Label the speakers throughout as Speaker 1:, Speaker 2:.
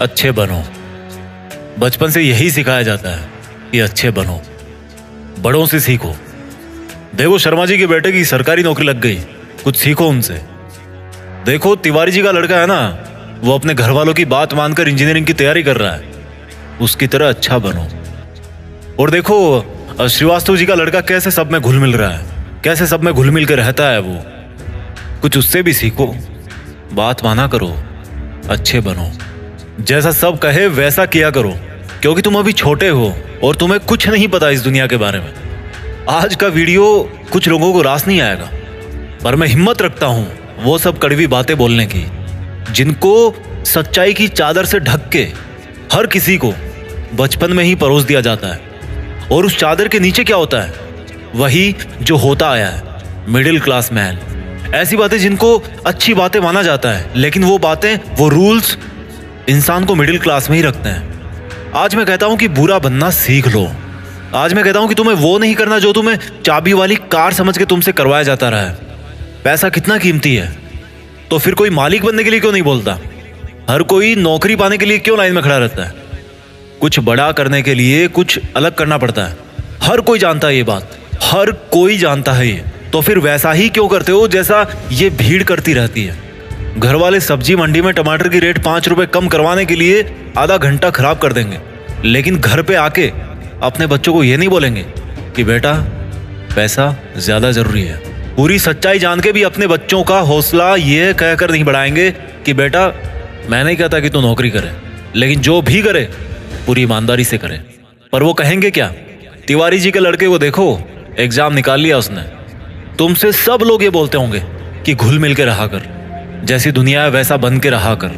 Speaker 1: अच्छे बनो। बचपन से यही सिखाया जाता है कि अच्छे बनो, बड़ों से सीखो। देखो शर्मा जी के बेटे की सरकारी नौकरी लग गई, कुछ सीखो उनसे। देखो तिवारी जी का लड़का है ना, वो अपने घर वालों की बात मानकर इंजीनियरिंग की तैयारी कर रहा है, उसकी तरह अच्छा बनो। और देखो श्रीवास्तव जी का लड़का कैसे सब में घुल मिल रहा है, कैसे सब में घुल मिल के रहता है, वो कुछ उससे भी सीखो। बात माना करो, अच्छे बनो, जैसा सब कहे वैसा किया करो, क्योंकि तुम अभी छोटे हो और तुम्हें कुछ नहीं पता इस दुनिया के बारे में। आज का वीडियो कुछ लोगों को रास नहीं आएगा, पर मैं हिम्मत रखता हूं वो सब कड़वी बातें बोलने की, जिनको सच्चाई की चादर से ढक के हर किसी को बचपन में ही परोस दिया जाता है। और उस चादर के नीचे क्या होता है, वही जो होता आया है, मिडिल क्लास मैन। ऐसी बातें जिनको अच्छी बातें माना जाता है, लेकिन वो बातें, वो रूल्स इंसान को मिडिल क्लास में ही रखते हैं। आज मैं कहता हूं कि बुरा बनना सीख लो। आज मैं कहता हूं कि तुम्हें वो नहीं करना जो तुम्हें चाबी वाली कार समझ के तुमसे करवाया जाता रहा है। पैसा कितना कीमती है, तो फिर कोई मालिक बनने के लिए क्यों नहीं बोलता? हर कोई नौकरी पाने के लिए क्यों लाइन में खड़ा रहता है? कुछ बड़ा करने के लिए कुछ अलग करना पड़ता है। हर कोई जानता है ये बात, हर कोई जानता है ये। तो फिर वैसा ही क्यों करते हो जैसा ये भीड़ करती रहती है? घर वाले सब्जी मंडी में टमाटर की रेट 5 रुपए कम करवाने के लिए आधा घंटा खराब कर देंगे, लेकिन घर पे आके अपने बच्चों को ये नहीं बोलेंगे कि बेटा पैसा ज्यादा जरूरी है। पूरी सच्चाई जान के भी अपने बच्चों का हौसला ये कहकर नहीं बढ़ाएंगे कि बेटा मैं नहीं कहता कि तू नौकरी करे, लेकिन जो भी करे पूरी ईमानदारी से करे। पर वो कहेंगे क्या? तिवारी जी के लड़के को देखो, एग्जाम निकाल लिया उसने। तुमसे सब लोग ये बोलते होंगे कि घुल मिल के रहा कर, जैसी दुनिया है वैसा बन के रहा कर।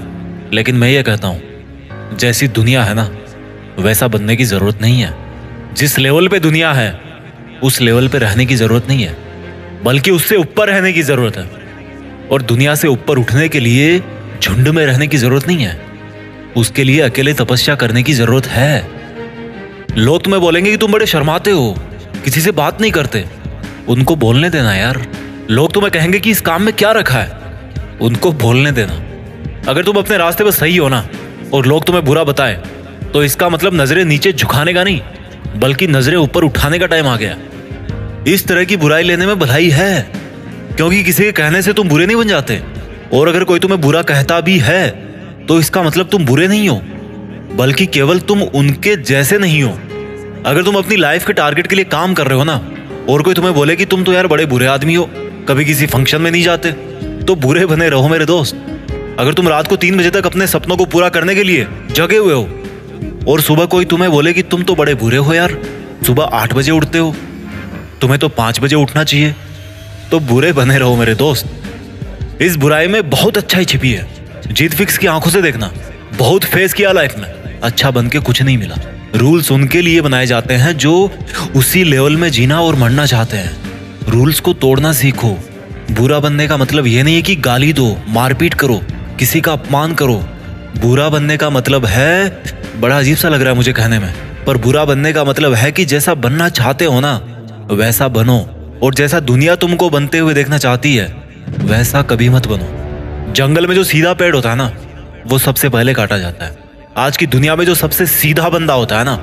Speaker 1: लेकिन मैं ये कहता हूं, जैसी दुनिया है ना वैसा बनने की जरूरत नहीं है। जिस लेवल पे दुनिया है उस लेवल पे रहने की जरूरत नहीं है, बल्कि उससे ऊपर रहने की जरूरत है। और दुनिया से ऊपर उठने के लिए झुंड में रहने की जरूरत नहीं है, उसके लिए अकेले तपस्या करने की जरूरत है। लोग तुम्हें बोलेंगे कि तुम बड़े शर्माते हो, किसी से बात नहीं करते। उनको बोलने देना यार। लोग तुम्हें कहेंगे कि इस काम में क्या रखा है, उनको बोलने देना। अगर तुम अपने रास्ते पर सही हो ना और लोग तुम्हें बुरा बताए, तो इसका मतलब नजरें नीचे झुकाने का नहीं, बल्कि नजरें ऊपर उठाने का टाइम आ गया। इस तरह की बुराई लेने में भलाई है, क्योंकि किसी के कहने से तुम बुरे नहीं बन जाते। और अगर कोई तुम्हें बुरा कहता भी है तो इसका मतलब तुम बुरे नहीं हो, बल्कि केवल तुम उनके जैसे नहीं हो। अगर तुम अपनी लाइफ के टारगेट के लिए काम कर रहे हो ना, और कोई तुम्हें बोले कि तुम तो यार बड़े बुरे आदमी हो, कभी किसी फंक्शन में नहीं जाते, तो बुरे बने रहो मेरे दोस्त। अगर तुम रात को 3 बजे तक अपने सपनों को पूरा करने के लिए जगे हुए हो, और सुबह कोई तुम्हें बोले कि तुम तो बड़े बुरे हो यार, सुबह 8 बजे उठते हो, तुम्हें तो 5 बजे उठना चाहिए, तो बुरे बने रहो मेरे दोस्त। इस बुराई में बहुत अच्छाई छिपी है। जीत फिक्स की आंखों से देखना। बहुत फेस किया लाइफ में, अच्छा बन के कुछ नहीं मिला। रूल्स उनके लिए बनाए जाते हैं जो उसी लेवल में जीना और मरना चाहते हैं। रूल्स को तोड़ना सीखो। बुरा बनने का मतलब ये नहीं है कि गाली दो, मारपीट करो, किसी का अपमान करो। बुरा बनने का मतलब है, बड़ा अजीब सा लग रहा है मुझे कहने में, पर बुरा बनने का मतलब है कि जैसा बनना चाहते हो ना वैसा बनो, और जैसा दुनिया तुमको बनते हुए देखना चाहती है वैसा कभी मत बनो। जंगल में जो सीधा पेड़ होता है ना वो सबसे पहले काटा जाता है। आज की दुनिया में जो सबसे सीधा बंदा होता है ना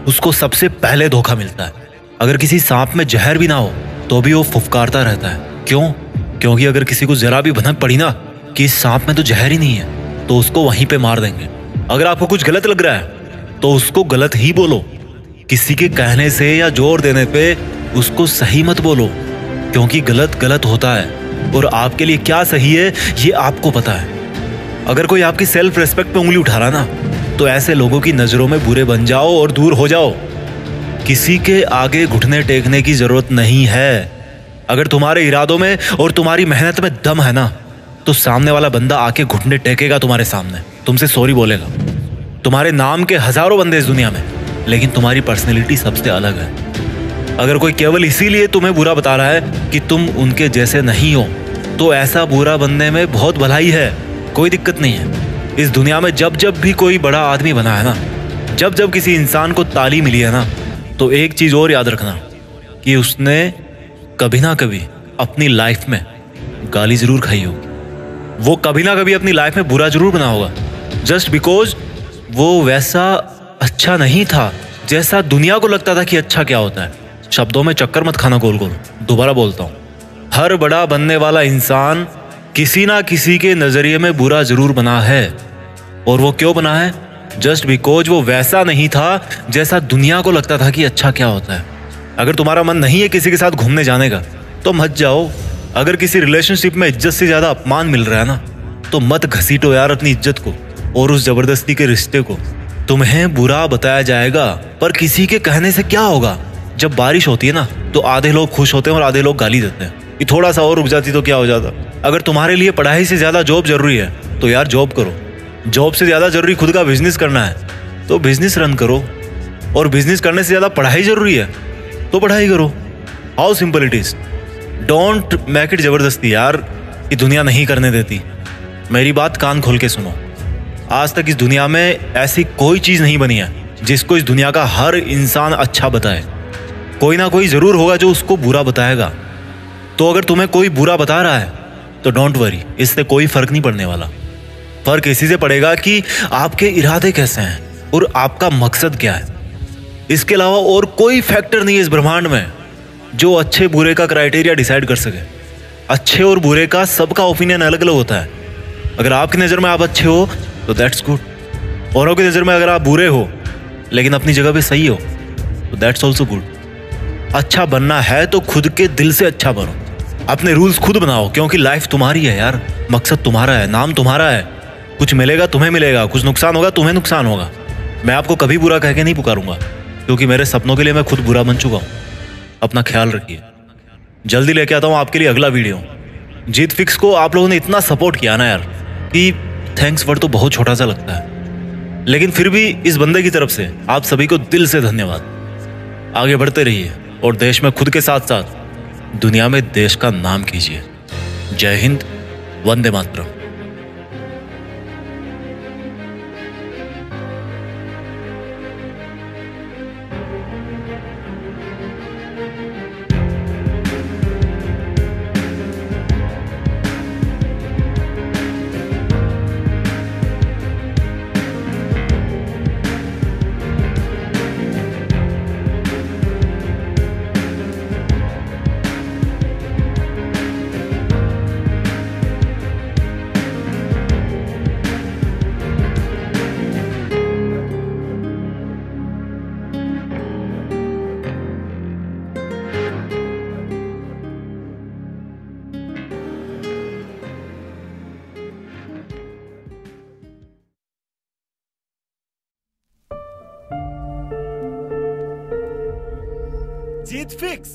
Speaker 1: उसको सबसे पहले धोखा मिलता है। अगर किसी सांप में जहर भी ना हो तो भी वो फुफकारता रहता है। क्यों? क्योंकि अगर किसी को जरा भी भनक पड़ी ना कि इस सांप में तो जहर ही नहीं है, तो उसको वहीं पे मार देंगे। अगर आपको कुछ गलत लग रहा है तो उसको गलत ही बोलो। किसी के कहने से या जोर देने पे उसको सही मत बोलो, क्योंकि गलत गलत होता है और आपके लिए क्या सही है ये आपको पता है। अगर कोई आपकी सेल्फ रिस्पेक्ट पे उंगली उठा रहा ना, तो ऐसे लोगों की नजरों में बुरे बन जाओ और दूर हो जाओ। किसी के आगे घुटने टेकने की जरूरत नहीं है। अगर तुम्हारे इरादों में और तुम्हारी मेहनत में दम है ना, तो सामने वाला बंदा आके घुटने टेकेगा तुम्हारे सामने, तुमसे सॉरी बोलेगा। तुम्हारे नाम के हजारों बंदे इस दुनिया में, लेकिन तुम्हारी पर्सनैलिटी सबसे अलग है। अगर कोई केवल इसीलिए तुम्हें बुरा बता रहा है कि तुम उनके जैसे नहीं हो, तो ऐसा बुरा बनने में बहुत भलाई है, कोई दिक्कत नहीं है। इस दुनिया में जब जब भी कोई बड़ा आदमी बना है ना, जब जब किसी इंसान को ताली मिली है ना, तो एक चीज और याद रखना कि उसने कभी ना कभी अपनी लाइफ में गाली जरूर खाई होगी। वो कभी ना कभी अपनी लाइफ में बुरा जरूर बना होगा, जस्ट बिकॉज वो वैसा अच्छा नहीं था जैसा दुनिया को लगता था कि अच्छा क्या होता है। शब्दों में चक्कर मत खाना गोल गोल। दोबारा बोलता हूँ, हर बड़ा बनने वाला इंसान किसी ना किसी के नजरिए में बुरा जरूर बना है। और वो क्यों बना है? जस्ट बिकॉज वो वैसा नहीं था जैसा दुनिया को लगता था कि अच्छा क्या होता है। अगर तुम्हारा मन नहीं है किसी के साथ घूमने जाने का तो मत जाओ। अगर किसी रिलेशनशिप में इज्जत से ज्यादा अपमान मिल रहा है ना, तो मत घसीटो यार अपनी इज्जत को और उस जबरदस्ती के रिश्ते को। तुम्हें बुरा बताया जाएगा, पर किसी के कहने से क्या होगा। जब बारिश होती है ना, तो आधे लोग खुश होते हैं और आधे लोग गाली देते हैं कि थोड़ा सा और रुक जाती तो क्या हो जाता। अगर तुम्हारे लिए पढ़ाई से ज्यादा जॉब जरूरी है तो यार जॉब करो। जॉब से ज्यादा जरूरी खुद का बिजनेस करना है तो बिजनेस रन करो। और बिजनेस करने से ज्यादा पढ़ाई जरूरी है तो पढ़ाई करो। How simple it is. Don't make it जबरदस्ती यार, कि दुनिया नहीं करने देती। मेरी बात कान खोल के सुनो। आज तक इस दुनिया में ऐसी कोई चीज नहीं बनी है जिसको इस दुनिया का हर इंसान अच्छा बताए। कोई ना कोई जरूर होगा जो उसको बुरा बताएगा। तो अगर तुम्हें कोई बुरा बता रहा है तो डोंट वरी, इससे कोई फर्क नहीं पड़ने वाला। फर्क इसी से पड़ेगा कि आपके इरादे कैसे हैं और आपका मकसद क्या है। इसके अलावा और कोई फैक्टर नहीं है इस ब्रह्मांड में जो अच्छे बुरे का क्राइटेरिया डिसाइड कर सके। अच्छे और बुरे का सबका ओपिनियन अलग अलग होता है। अगर आपकी नज़र में आप अच्छे हो तो दैट्स गुड। औरों की नज़र में अगर आप बुरे हो लेकिन अपनी जगह पे सही हो तो दैट्स ऑल्सो गुड। अच्छा बनना है तो खुद के दिल से अच्छा बनो। अपने रूल्स खुद बनाओ, क्योंकि लाइफ तुम्हारी है यार। मकसद तुम्हारा है, नाम तुम्हारा है। कुछ मिलेगा तुम्हें मिलेगा, कुछ नुकसान होगा तुम्हें नुकसान होगा। मैं आपको कभी बुरा कह के नहीं पुकारूंगा, क्योंकि मेरे सपनों के लिए मैं खुद बुरा बन चुका हूँ। अपना ख्याल रखिए। जल्दी लेके आता हूँ आपके लिए अगला वीडियो। जीत फिक्स को आप लोगों ने इतना सपोर्ट किया ना यार, कि थैंक्स वर्ड तो बहुत छोटा सा लगता है, लेकिन फिर भी इस बंदे की तरफ से आप सभी को दिल से धन्यवाद। आगे बढ़ते रहिए और देश में खुद के साथ साथ दुनिया में देश का नाम कीजिए। जय हिंद, वंदे मातरम।
Speaker 2: जीत फिक्स।